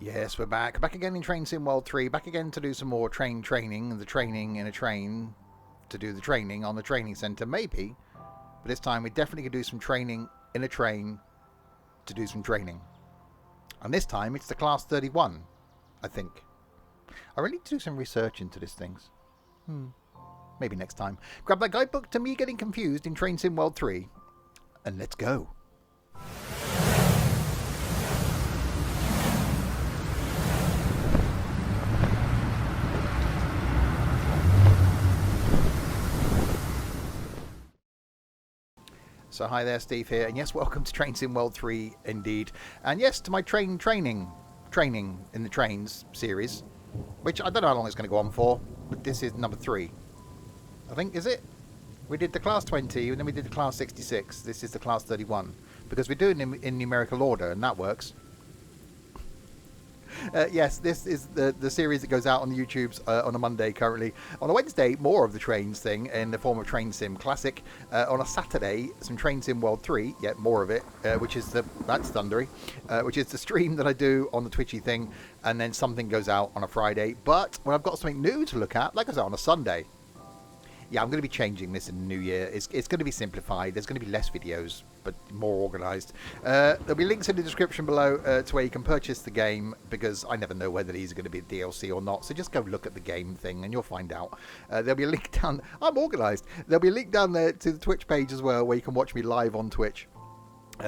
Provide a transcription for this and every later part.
Yes, we're back. Back again in Train Sim World 3. Back again to do some more training. And the training in a train to do the training on the training centre, maybe. But this time we definitely could do some training in a train to do some training. And this time it's the Class 31, I think. I really need to do some research into these things. Maybe next time. Grab that guidebook to me getting confused in Train Sim World 3. And let's go. So hi there, Steve here, and yes, welcome to Train Sim World 3 indeed. And yes, to my training in the trains series, which I don't know how long it's going to go on for, but this is number 3. I think, is it? We did the Class 20, and then we did the Class 66. This is the Class 31, because we're doing them in numerical order, and that works. Yes, this is the series that goes out on the YouTubes on a Monday currently. On a Wednesday, more of the trains thing in the form of Train Sim Classic. On a Saturday, some Train Sim World 3, yet more of it, which is that's thundery, which is the stream that I do on the Twitchy thing, and then something goes out on a Friday. But when I've got something new to look at, that goes out on a Sunday. Yeah, I'm going to be changing this in the new year. It's going to be simplified. There's going to be less videos, but more organised. There'll be links in the description below to where you can purchase the game, because I never know whether these are going to be DLC or not. So just go look at the game thing and you'll find out. There'll be a link down. I'm organised. There'll be a link down there to the Twitch page as well, where you can watch me live on Twitch.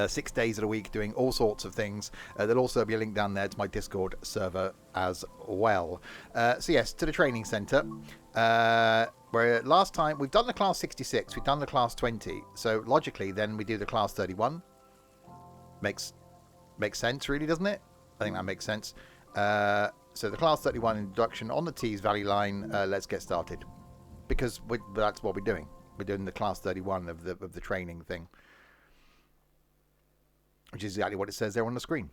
6 days of the week doing all sorts of things. There'll also be a link down there to my Discord server as well. So yes, to the training centre. Where last time we've done the Class 66, we've done the Class 20. So logically, then we do the Class 31. Makes sense, really, doesn't it? I think that makes sense. So the Class 31 induction on the Tees Valley line. Let's get started, because that's what we're doing. We're doing the Class 31 of the training thing, which is exactly what it says there on the screen.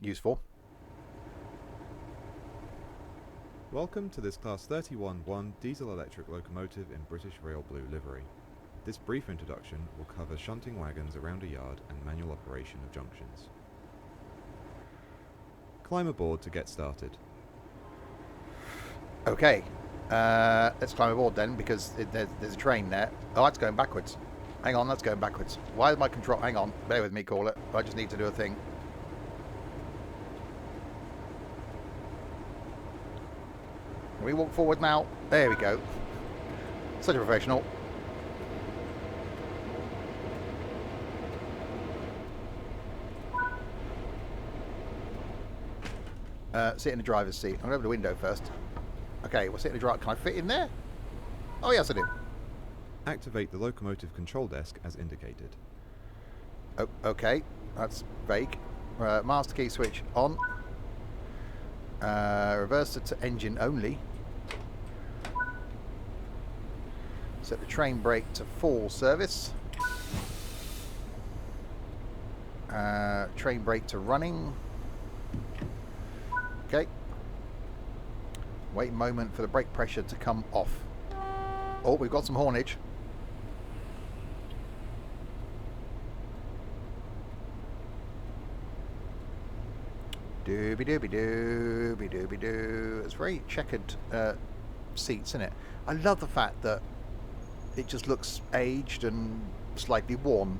Useful. Welcome to this Class 31-1 diesel-electric locomotive in British Rail Blue livery. This brief introduction will cover shunting wagons around a yard and manual operation of junctions. Climb aboard to get started. Okay, let's climb aboard then, because there's a train there. Oh, that's going backwards. Hang on, that's going backwards. Why is my control... Hang on, bear with me, call it. I just need to do a thing. We walk forward now. There we go. Such a professional. Sit in the driver's seat. I'm going to open the window first. Okay, we'll sit in the driver. Can I fit in there? Oh, yes, I do. Activate the locomotive control desk as indicated. Oh, okay, that's vague. Master key switch on. Reverser to engine only. Set the train brake to full service. Train brake to running. Okay. Wait a moment for the brake pressure to come off. Oh, we've got some haulage. Dooby dooby dooby dooby doo. It's very checkered seats, isn't it? I love the fact that it just looks aged and slightly worn.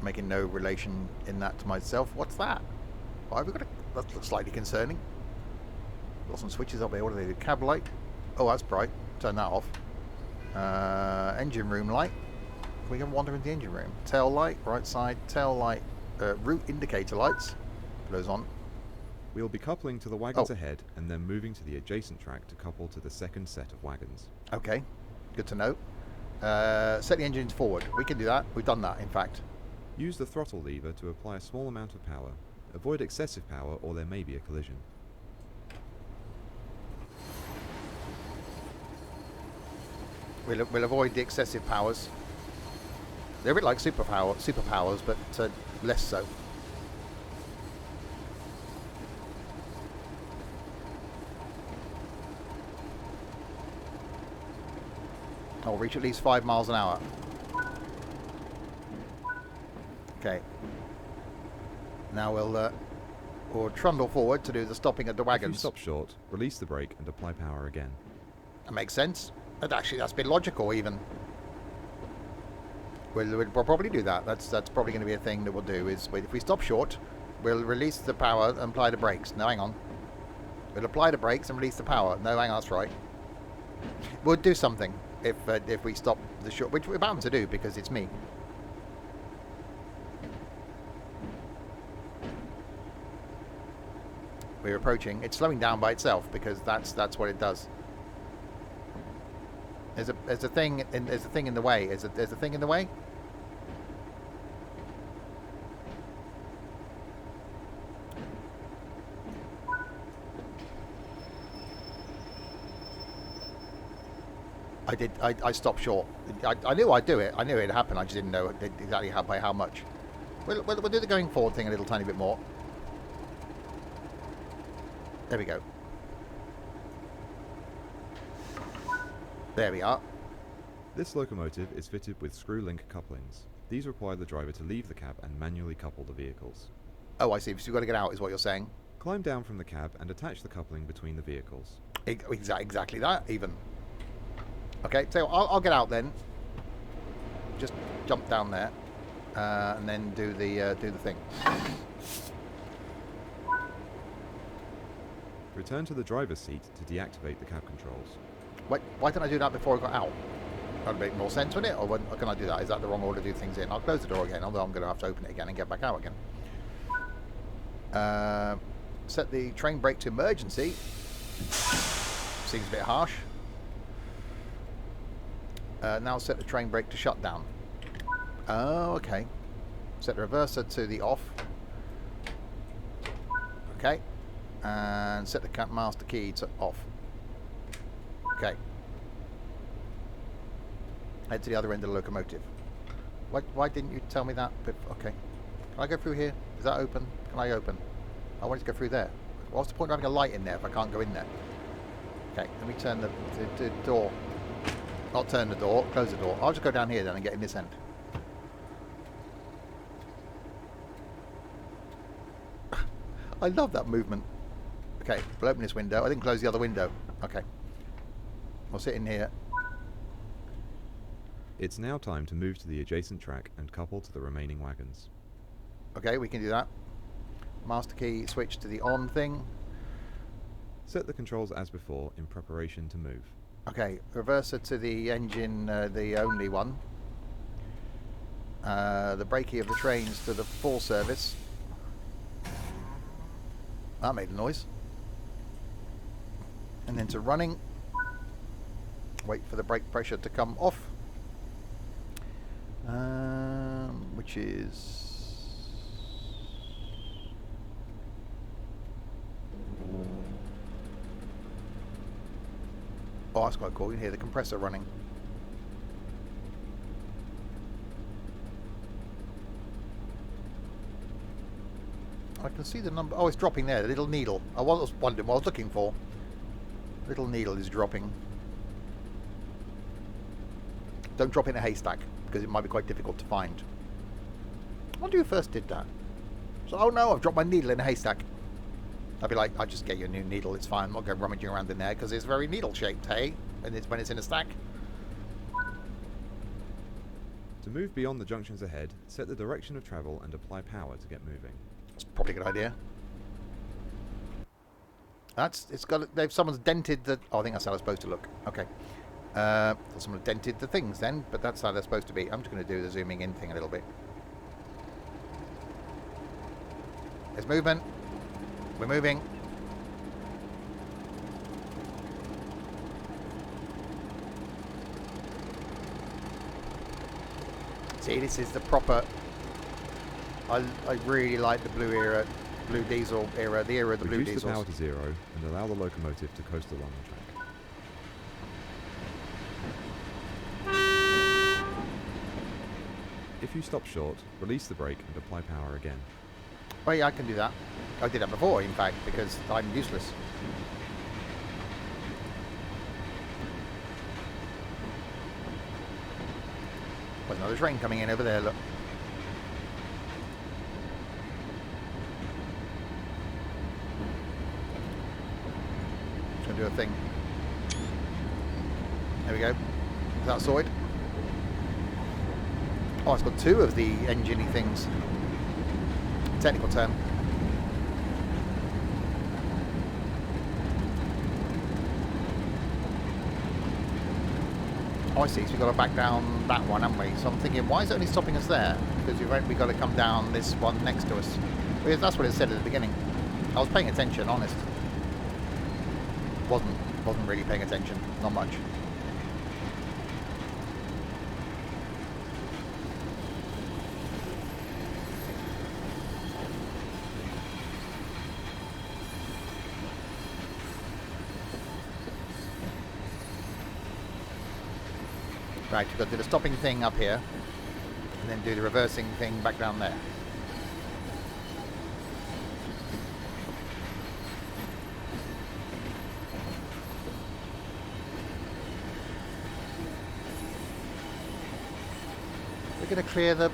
Making no relation in that to myself. What's that? Why have we got a... That looks slightly concerning. Got some switches up here. What do they do? Cab light. Oh, that's bright. Turn that off. Engine room light. Can we go wander into the engine room? Tail light, right side. Tail light. Route indicator lights. Put those on. We'll be coupling to the wagons ahead and then moving to the adjacent track to couple to the second set of wagons. Okay, good to know. Set the engines forward. We can do that. We've done that, in fact. Use the throttle lever to apply a small amount of power. Avoid excessive power or there may be a collision. We'll avoid the excessive powers. They're a bit like superpowers, but less so. I'll reach at least 5 miles an hour. Okay. Now we'll or trundle forward to do the stopping of the If you wagons. stop short, release the brake and apply power again. That makes sense. And actually, that's been logical even. We'll probably do that. That's probably going to be a thing that we'll do. Is if we stop short, we'll release the power and apply the brakes. No, hang on. We'll apply the brakes and release the power. No, hang on, that's right. We'll do something if we stop the short, which we're bound to do because it's me. We're approaching. It's slowing down by itself because that's what it does. There's a thing in the way. There's a thing in the way. I stopped short. I knew I'd do it. I knew it'd happen. I just didn't know exactly by how much. We'll do the going forward thing a little tiny bit more. There we go. There we are. This locomotive is fitted with screw-link couplings. These require the driver to leave the cab and manually couple the vehicles. Oh, I see. So you've got to get out, is what you're saying. Climb down from the cab and attach the coupling between the vehicles. Exactly that, even. Okay, so I'll get out then. Just jump down there, and then do the thing. Return to the driver's seat to deactivate the cab controls. Why didn't I do that before I got out? That would make more sense, wouldn't it? Or can I do that? Is that the wrong order to do things in? I'll close the door again, although I'm going to have to open it again and get back out again. Set the train brake to emergency. Seems a bit harsh. Now set the train brake to shutdown. Oh, okay. Set the reverser to the off. Okay. And set the master key to off. Okay. Head to the other end of the locomotive. Why didn't you tell me that? Okay. Can I go through here? Is that open? Can I open? I wanted to go through there. What's the point of having a light in there if I can't go in there? Okay, let me turn the door. Not turn the door, close the door. I'll just go down here then and get in this end. I love that movement. Okay, we'll open this window. I didn't close the other window. Okay. We'll sit in here. It's now time to move to the adjacent track and couple to the remaining wagons. Okay, we can do that. Master key switch to the on thing. Set the controls as before in preparation to move. Okay, reverser to the engine, the only one. The brakey of the trains to the full service. That made a noise. And then to running. Wait for the brake pressure to come off. Which is... Oh, that's quite cool. You can hear the compressor running. I can see the number. Oh, it's dropping there. The little needle. I was wondering what I was looking for. Little needle is dropping. Don't drop in a haystack because it might be quite difficult to find. I wonder who first did that. So, oh no, I've dropped my needle in a haystack. I'd be like, I'll just get you a new needle, it's fine. I'm not going rummaging around in there because it's very needle shaped, hey? And it's when it's in a stack. To move beyond the junctions ahead, set the direction of travel and apply power to get moving. That's probably a good idea. Someone's dented the... Oh, I think that's how it's supposed to look. Okay. Someone dented the things then, but that's how they're supposed to be. I'm just going to do the zooming in thing a little bit. There's movement. We're moving. See, this is the proper... I really like the blue diesel era, the era of the blue Reduce diesels. the power to 0 and allow the locomotive to coast along the track. If you stop short, release the brake and apply power again. Oh yeah, I can do that. I did that before, in fact, because I'm useless. There's another train coming in over there, look. do a thing. There we go. Is that sorted? Oh, it's got 2 of the engine-y things. Technical term. Oh, I see. So we've got to back down that one, haven't we? So I'm thinking, why is it only stopping us there? Because we've got to come down this one next to us. Well, that's what it said at the beginning. I was paying attention, honest. Wasn't really paying attention. Not much. Right, we've got to do the stopping thing up here, and then do the reversing thing back down there. We're going to clear the...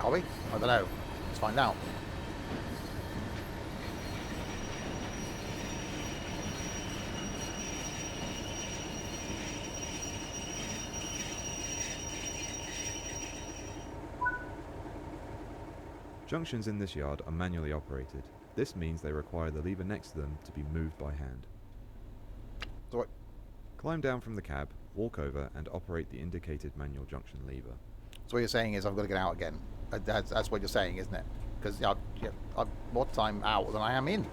Are we? I don't know. Let's find out. Junctions in this yard are manually operated. This means they require the lever next to them to be moved by hand. So what? Climb down from the cab, walk over and operate the indicated manual junction lever. So what you're saying is I've got to get out again. That's what you're saying, isn't it? Because I've more time out than I am in.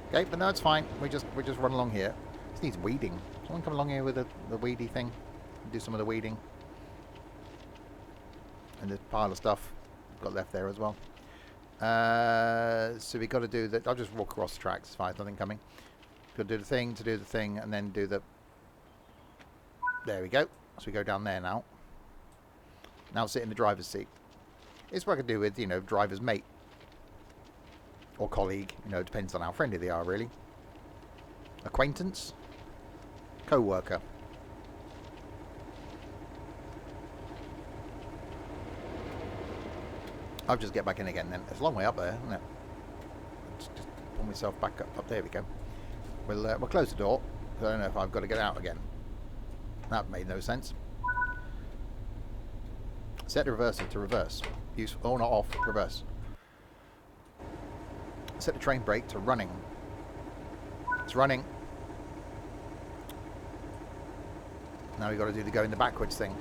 Okay, but no, it's fine. We just run along here. This needs weeding. Someone come along here with the weedy thing. Do some of the weeding. And this pile of stuff got left there as well. So we got to do that. I'll just walk across the tracks. It's fine. Nothing coming. Got to do the thing, and then do the... There we go. So we go down there now. Now sit in the driver's seat. It's what I could do with, driver's mate. Or colleague. It depends on how friendly they are, really. Acquaintance. Co-worker. I'll just get back in again then. It's a long way up there, isn't it? Just pull myself back up. There we go. We'll close the door. I don't know if I've got to get out again. That made no sense. Set the reverser to reverse. Use not off, reverse. Set the train brake to running. It's running. Now we've got to do the go in the backwards thing.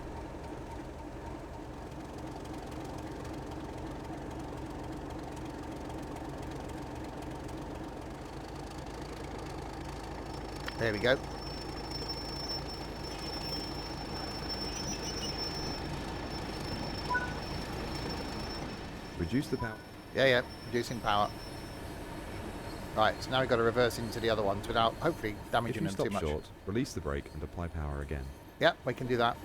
There we go. Reduce the power. Yeah, reducing power. Right, so now we've got to reverse into the other ones without hopefully damaging them too much. If you stop short, release the brake and apply power again. Yeah, we can do that.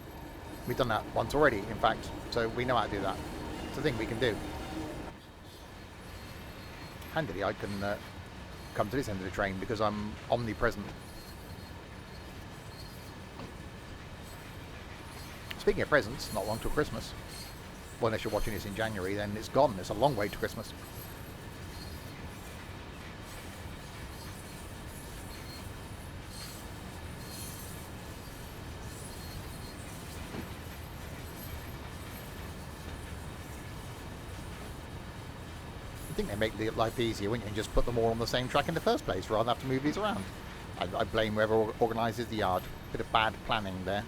We've done that once already, in fact, so we know how to do that. It's a thing we can do. Handily, I can come to this end of the train because I'm omnipresent. Speaking of presents, not long till Christmas. Well, unless you're watching this in January, then it's gone. It's a long way to Christmas. I think they make life easier, wouldn't you, and just put them all on the same track in the first place, rather than have to move these around. I blame whoever organises the yard. Bit of bad planning there.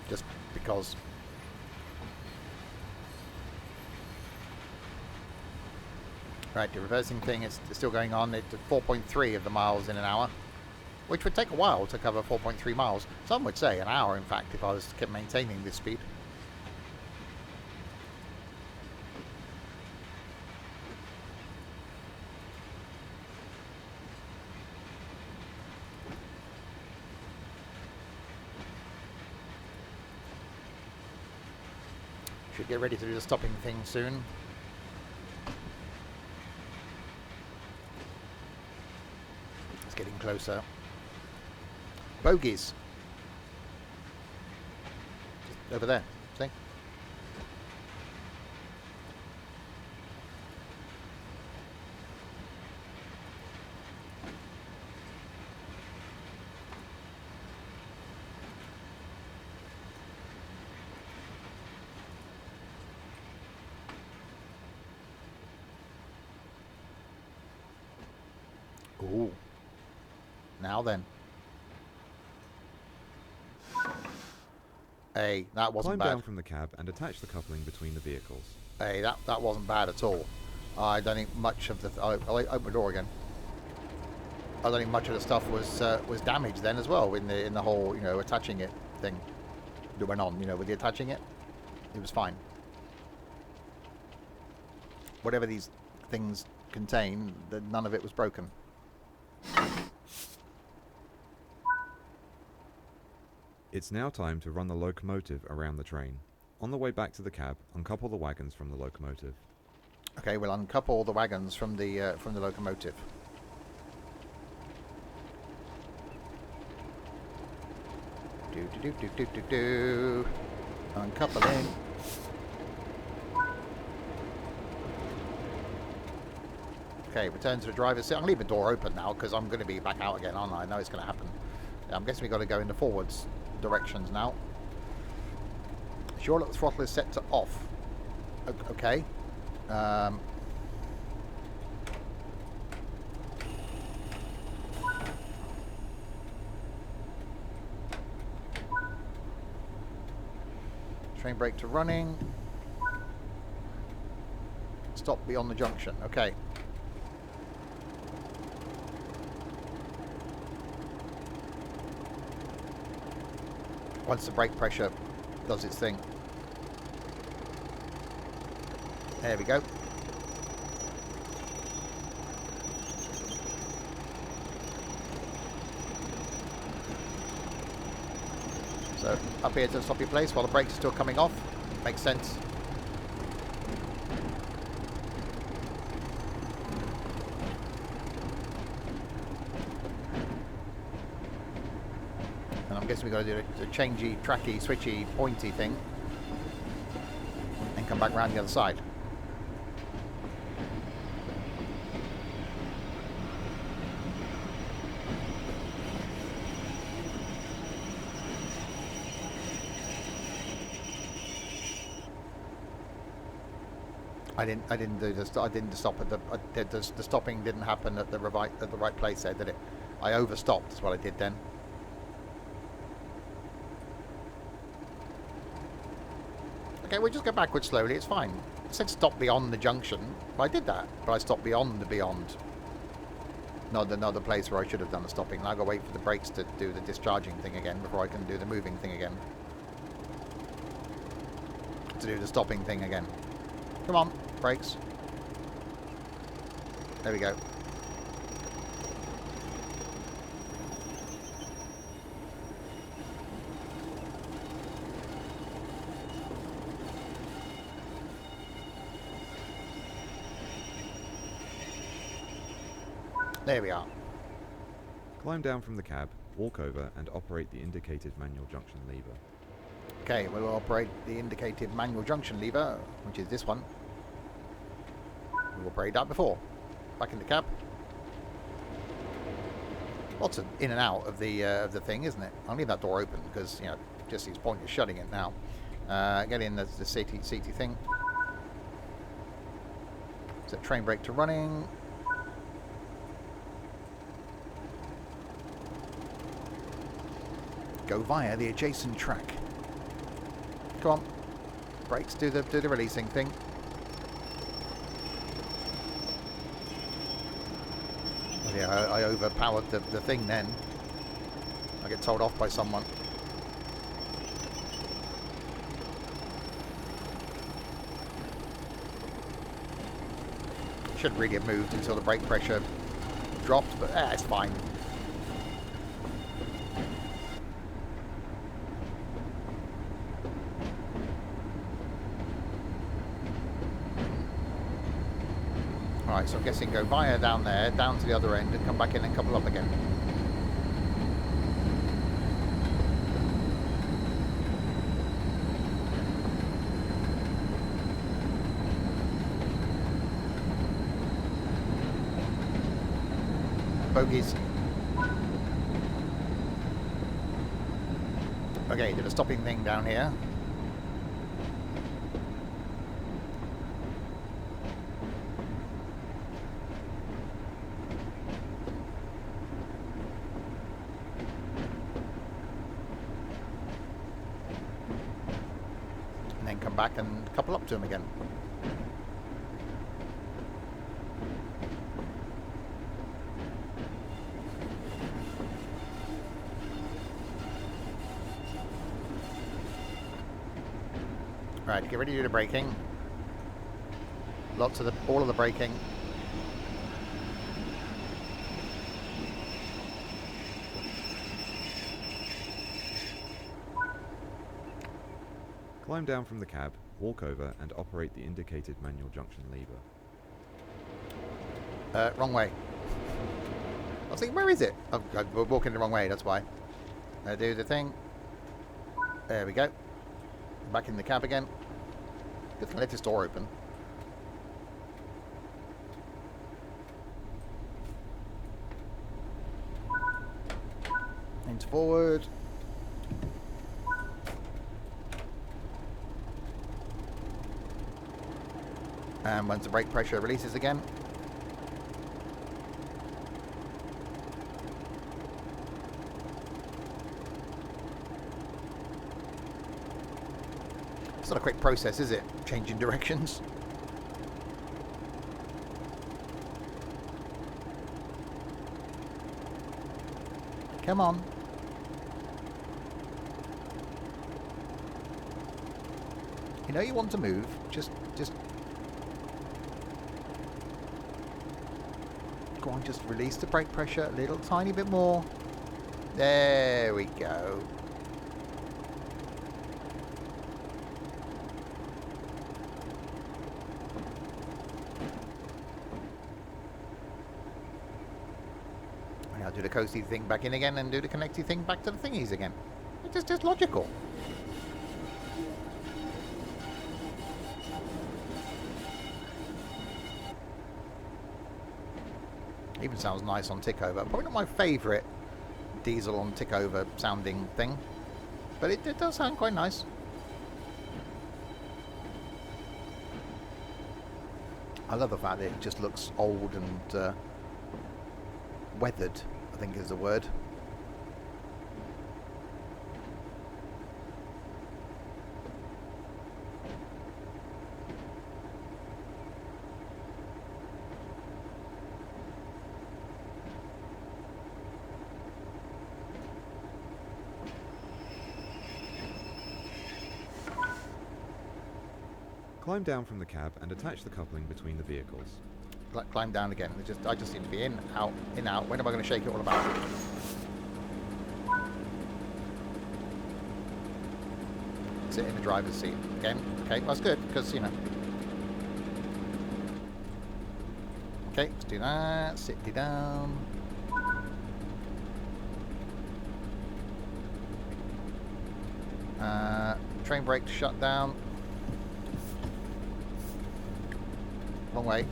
Just because. Right, the reversing thing is still going on. It's at 4.3 of the miles in an hour, which would take a while to cover 4.3 miles. Some would say an hour, in fact, if I was to keep maintaining this speed. Should get ready to do the stopping thing soon. It's getting closer. Bogies. Just over there, see? Ooh. Now then. Hey, that wasn't Climb bad. down from the cab and attach the coupling between the vehicles. Hey, that wasn't bad at all. I don't think much of the... I'll open the door again. I don't think much of the stuff was damaged then as well in the whole, you know, attaching it thing that went on, you know, with the attaching it. It was fine. Whatever these things contain, none of it was broken. It's now time to run the locomotive around the train. On the way back to the cab, uncouple the wagons from the locomotive. Okay, we'll uncouple the wagons from the locomotive. Do. Uncoupling. Okay, return to the driver's seat. I'm going to leave the door open now because I'm going to be back out again, aren't I? I know it's going to happen. I'm guessing we've got to go in the forwards directions now. Sure, look, the throttle is set to off. Okay. Train brake to running. Stop beyond the junction. Okay. Once the brake pressure does its thing. There we go. So up here to the stopping place while the brakes are still coming off. Makes sense. And I'm guessing we've got to do a changey, tracky, switchy, pointy thing. And come back around the other side. I didn't do this. I didn't stop at the stopping didn't happen at the right place there, did it? I overstopped. That's what I did then. Okay, we'll just go backwards slowly. It's fine. It said stop beyond the junction. Well, I did that, but I stopped beyond the beyond. Not another place where I should have done the stopping. Now I've got to wait for the brakes to do the discharging thing again before I can do the moving thing again. To do the stopping thing again. Come on, brakes. There we go. There we are. Climb down from the cab, walk over and operate the indicated manual junction lever. Okay, we'll operate the indicated manual junction lever, which is this one. We've operated that before. Back in the cab. Lots of in and out of the thing, isn't it? I'll leave that door open because, you know, just seems pointless shutting it now. Get in the seaty thing. Set train brake to running. Go via the adjacent track. Come on. Brakes, do the releasing thing. Oh, yeah, I overpowered the thing then. I get told off by someone. Shouldn't really have moved until the brake pressure dropped, but it's fine. Right, so I'm guessing go via down there, down to the other end, and come back in and couple up again. Bogies. Okay, did a stopping thing down here. back and couple up to him again. Right, get ready to do the braking. All of the braking. Climb down from the cab, walk over and operate the indicated manual junction lever. Wrong way. I was thinking, where is it? Oh, we're walking the wrong way, that's why. Do the thing. There we go. Back in the cab again. Good thing I left this door open. Into forward. And once the brake pressure releases again. It's not a quick process, is it? Changing directions. Come on. You know you want to move. Just go on, just release the brake pressure a little tiny bit more. There we go. Now do the coasty thing back in again and do the connecty thing back to the thingies again. It's just logical. Even sounds nice on tick over. Probably not my favourite diesel on tick over sounding thing, but it does sound quite nice. I love the fact that it just looks old and weathered, I think is the word. Climb down from the cab and attach the coupling between the vehicles. Climb down again. I just need to be in, out, in, out. When am I going to shake it all about? Sit in the driver's seat again. Okay, well, that's good because, you know. Okay, let's do that. Sit you down. Train brake shut down. Wrong way.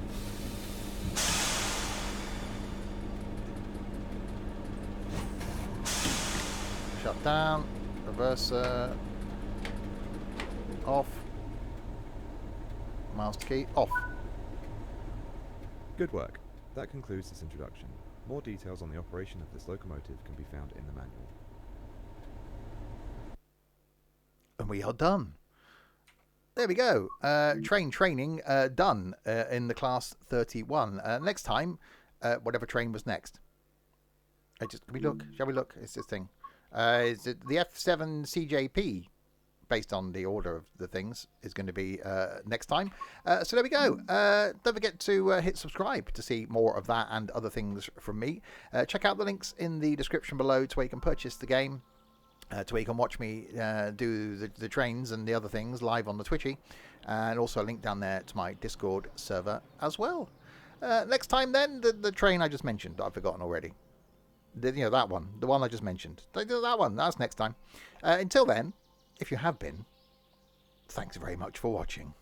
Shut down. Reverser. Off. Master key. Off. Good work. That concludes this introduction. More details on the operation of this locomotive can be found in the manual. And we are done. There we go. Train training done in the class 31. Next time, whatever train was next. Can we look? Shall we look? It's this thing. Is it the F7 CJP? Based on the order of the things, is going to be next time. So there we go. Don't forget to hit subscribe to see more of that and other things from me. Check out the links in the description below to where you can purchase the game. To where you can watch me do the trains and the other things live on the Twitchy, and also a link down there to my Discord server as well. Next time then, the train I just mentioned that I've forgotten already. That one, the one I just mentioned. That one, that's next time. Until then, if you have been, thanks very much for watching.